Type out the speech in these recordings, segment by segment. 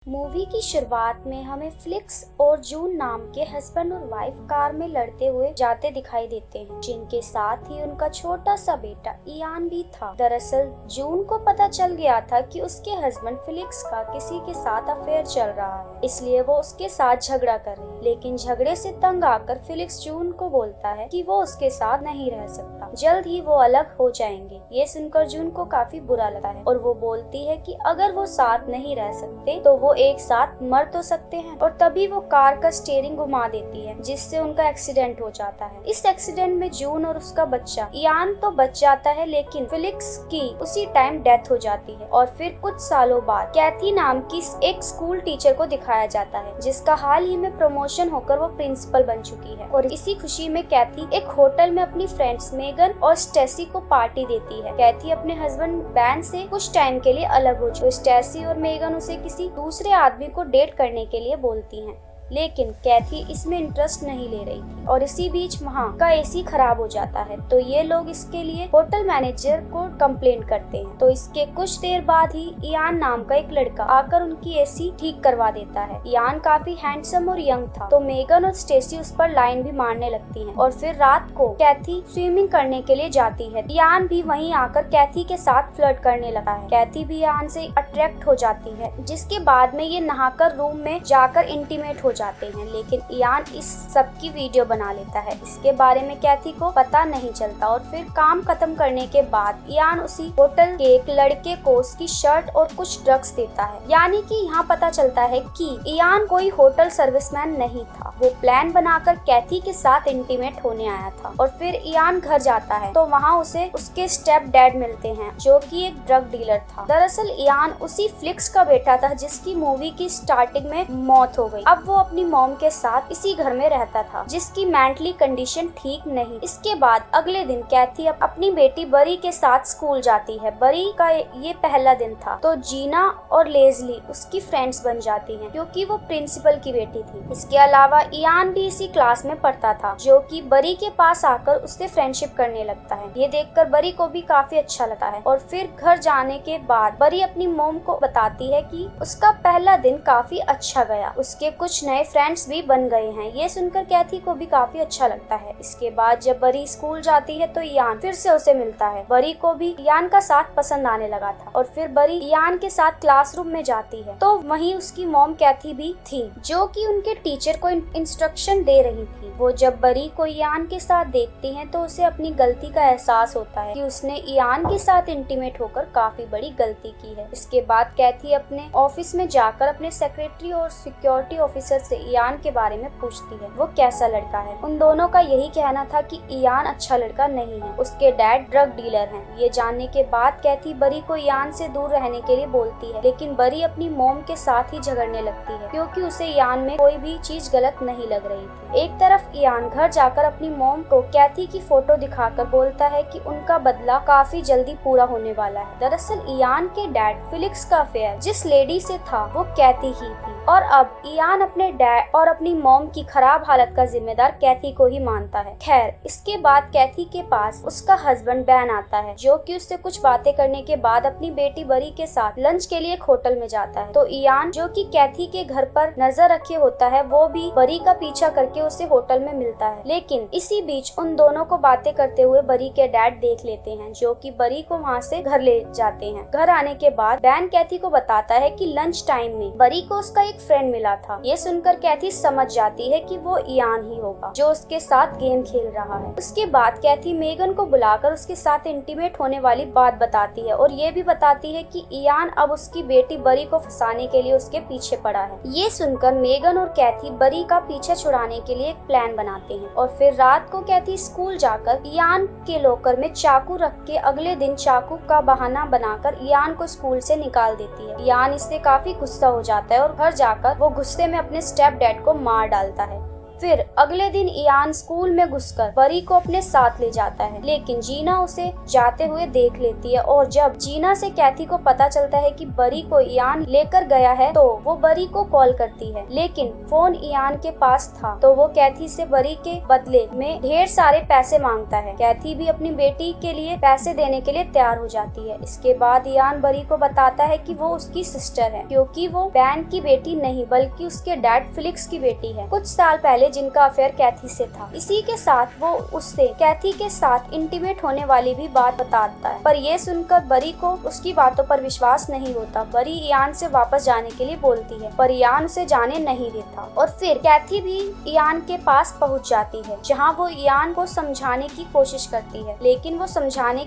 Movie की शुरुआत में हमें फ्लिक्स और जून नाम के हस्बैंड और वाइफ कार में लड़ते हुए जाते दिखाई देते हैं, जिनके साथ ही उनका छोटा सा बेटा इयान भी था। दरअसल जून को पता चल गया था कि उसके हस्बैंड फ्लिक्स का किसी के साथ अफेयर चल रहा है, इसलिए वो उसके साथ झगड़ा कर रही है। लेकिन झगड़े से तंग आकर फ्लिक्स जून को बोलता है कि वो उसके साथ नहीं रह सकता, जल्द ही वो अलग हो जाएंगे। ये सुनकर जून को काफी बुरा लगता है और वो बोलती है कि अगर वो साथ नहीं रह सकते तो वो एक साथ मर तो सकते हैं। और तभी वो कार का स्टीयरिंग घुमा देती है, जिससे उनका एक्सीडेंट हो जाता है। इस एक्सीडेंट में जून और उसका बच्चा इयान तो बच जाता है, लेकिन फ्लिक्स की उसी टाइम डेथ हो जाती है। और फिर कुछ सालों बाद कैथी नाम की एक स्कूल टीचर को दिखाया जाता है, जिसका हाल ही में प्रमोशन होकर वो प्रिंसिपल बन चुकी है। और इसी खुशी में कैथी एक होटल में अपनी फ्रेंड्स मेगन और स्टेसी को पार्टी देती है। कैथी अपने हस्बैंड बैन से कुछ टाइम के लिए अलग हो चुकी। स्टेसी और मेगन उसे किसी दूसरे आदमी को डेट करने के लिए बोलती हैं, लेकिन कैथी इसमें इंटरेस्ट नहीं ले रही थी। और इसी बीच वहाँ का एसी खराब हो जाता है, तो ये लोग इसके लिए होटल मैनेजर को कंप्लेंट करते हैं। तो इसके कुछ देर बाद ही इयान नाम का एक लड़का आकर उनकी एसी ठीक करवा देता है। इयान काफी हैंडसम और यंग था, तो मेगन और स्टेसी उस पर लाइन भी मारने लगती हैं। और फिर रात को कैथी स्विमिंग करने के लिए जाती है। इयान भी वहीं आकर कैथी के साथ फ्लर्ट करने लगा है। कैथी भी इयान से अट्रैक्ट हो जाती है, जिसके बाद में ये नहाकर रूम में जाकर इंटीमेट हो जाते हैं। लेकिन इयान इस सब की वीडियो बना लेता है। इसके बारे में कैथी को पता नहीं चलता। और फिर काम खत्म करने के बाद इयान उसी होटल के एक लड़के को उसकी शर्ट और कुछ ड्रग्स देता है। यानी कि यहाँ पता चलता है कि इयान कोई होटल सर्विसमैन नहीं था, वो प्लान बनाकर कैथी के साथ इंटीमेट होने आया था। और फिर इयान घर जाता है तो वहाँ उसे उसके स्टेप डैड मिलते हैं, जो कि एक ड्रग डीलर था। दरअसल इयान उसी फ्लिक्स का बेटा था, जिसकी मूवी की स्टार्टिंग में मौत हो गई। अब वो अपनी मॉम के साथ इसी घर में रहता था, जिसकी मेंटली कंडीशन ठीक नहीं। इसके बाद अगले दिन कैथी अपनी बेटी बरी के साथ स्कूल जाती है। बरी का ये पहला दिन था, तो जीना और लेजली उसकी फ्रेंड्स बन जाती हैं, क्योंकि वो प्रिंसिपल की बेटी थी। इसके अलावा इयान भी इसी क्लास में पढ़ता था, जो कि बरी के पास आकर उससे फ्रेंडशिप करने लगता है। ये देखकर बरी को भी काफी अच्छा लगता है। और फिर घर जाने के बाद बरी अपनी मॉम को बताती है कि उसका पहला दिन काफी अच्छा गया, उसके कुछ नए फ्रेंड्स भी बन गए हैं। ये सुनकर कैथी को भी काफी अच्छा लगता है। इसके बाद जब बरी स्कूल जाती है तो इयान फिर से उसे मिलता है। बरी को भी इयान का साथ पसंद आने लगा था। और फिर बरी इयान के साथ क्लासरूम में जाती है, तो वहीं उसकी मॉम कैथी भी थी, जो कि उनके टीचर को इंस्ट्रक्शन दे रही थी। वो जब बरी को इयान के साथ देखती है तो उसे अपनी गलती का एहसास होता है कि उसने इयान के साथ इंटीमेट होकर काफी बड़ी गलती की है। इसके बाद कैथी अपने ऑफिस में जाकर अपने सेक्रेटरी और सिक्योरिटी ऑफिसर से इयान के बारे में पूछती है, वो कैसा लड़का है। उन दोनों का यही कहना था कि इयान अच्छा लड़का नहीं है, उसके डैड ड्रग डीलर हैं। ये जानने के बाद कैथी बरी को इयान से दूर रहने के लिए बोलती है, लेकिन बरी अपनी मॉम के साथ ही झगड़ने लगती है, क्योंकि उसे इयान में कोई भी चीज गलत नहीं लग रही थी। एक तरफ इयान घर जाकर अपनी मॉम को कैथी की फोटो दिखाकर बोलता है कि उनका बदला काफी जल्दी पूरा होने वाला है। दरअसल इयान के डैड फ्लिक्स का अफेयर जिस लेडी से था वो कैथी ही थी, और अब इयान अपने डैड और अपनी मॉम की खराब हालत का जिम्मेदार कैथी को ही मानता है। खैर, इसके बाद कैथी के पास उसका हस्बैंड बैन आता है, जो कि उससे कुछ बातें करने के बाद अपनी बेटी बरी के साथ लंच के लिए एक होटल में जाता है। तो इयान, जो कि कैथी के घर पर नजर रखे होता है, वो भी बरी का पीछा करके उसे होटल में मिलता है। लेकिन इसी बीच उन दोनों को बातें करते हुए बरी के डैड देख लेते हैं, जो कि बरी को वहाँ से घर ले जाते हैं। घर आने के बाद बैन कैथी को बताता है कि लंच टाइम में बरी को उसका एक फ्रेंड मिला था। ये सुनकर कैथी समझ जाती है कि वो इयान ही होगा, जो उसके साथ गेम खेल रहा है। उसके बाद कैथी मेगन को बुलाकर उसके साथ इंटीमेट होने वाली बात बताती है, और ये भी बताती है कि इयान अब उसकी बेटी बरी को फंसाने के लिए उसके पीछे पड़ा है। ये सुनकर मेगन और कैथी बरी का पीछा छुड़ाने के लिए एक प्लान बनाते हैं। और फिर रात को कैथी स्कूल जाकर इयान के लॉकर में चाकू रख के अगले दिन चाकू का बहाना बनाकर इयान को स्कूल से निकाल देती है। इयान इससे काफी गुस्सा हो जाता है और घर जाकर वो गुस्से में अपने स्टेप डैड को मार डालता है। फिर अगले दिन इयान स्कूल में घुसकर बरी को अपने साथ ले जाता है, लेकिन जीना उसे जाते हुए देख लेती है और जब जीना से कैथी को पता चलता है कि बरी को इयान लेकर गया है तो वो बरी को कॉल करती है, लेकिन फोन इयान के पास था तो वो कैथी से बरी के बदले में ढेर सारे पैसे मांगता है। कैथी भी अपनी बेटी के लिए पैसे देने के लिए तैयार हो जाती है। इसके बाद इयान बरी को बताता है कि वो उसकी सिस्टर है, क्योंकि वो बैन की बेटी नहीं बल्कि उसके डैड फिलिक्स की बेटी है, कुछ साल पहले जिनका अफेयर कैथी से था। इसी के साथ वो उससे कैथी के साथ इंटीमेट होने वाली भी बात बताता है, पर ये सुनकर बरी को उसकी बातों पर विश्वास नहीं होता। बरी इयान से वापस जाने के लिए बोलती है, पर इयान उसे जाने नहीं देता और फिर कैथी भी इयान के पास पहुंच जाती है, जहां वो इयान को समझाने की कोशिश करती है, लेकिन वो समझने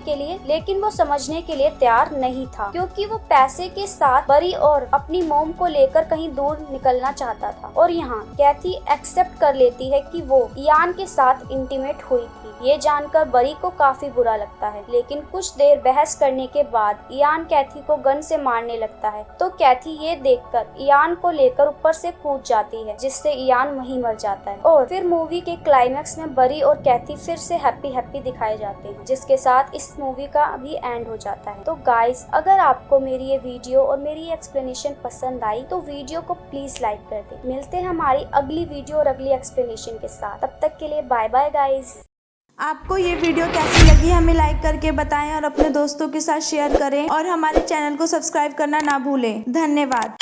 के लिए तैयार नहीं था, क्योंकि वो पैसे के साथ बरी और अपनी मोम को लेकर कहीं दूर निकलना चाहता था। और यहाँ कैथी एक्सेप्ट कर लेती है कि वो इयान के साथ इंटीमेट हुई थी। ये जानकर बरी को काफी बुरा लगता है, लेकिन कुछ देर बहस करने के बाद इयान कैथी को गन से मारने लगता है, तो कैथी ये देखकर इयान को लेकर ऊपर से कूद जाती है, जिससे इयान वहीं मर जाता है। और फिर मूवी के क्लाइमैक्स में बरी और कैथी फिर से हैप्पी दिखाए जाते हैं, जिसके साथ इस मूवी का भी एंड हो जाता है। तो गाइस, अगर आपको मेरी ये वीडियो और मेरी एक्सप्लेनेशन पसंद आई तो वीडियो को प्लीज लाइक कर दे। मिलते हैं हमारी अगली वीडियो और अगली एक्सप्लेनेशन के साथ, तब तक के लिए बाय बाय गाइस। आपको ये वीडियो कैसी लगी हमें लाइक करके बताएं और अपने दोस्तों के साथ शेयर करें और हमारे चैनल को सब्सक्राइब करना ना भूलें। धन्यवाद।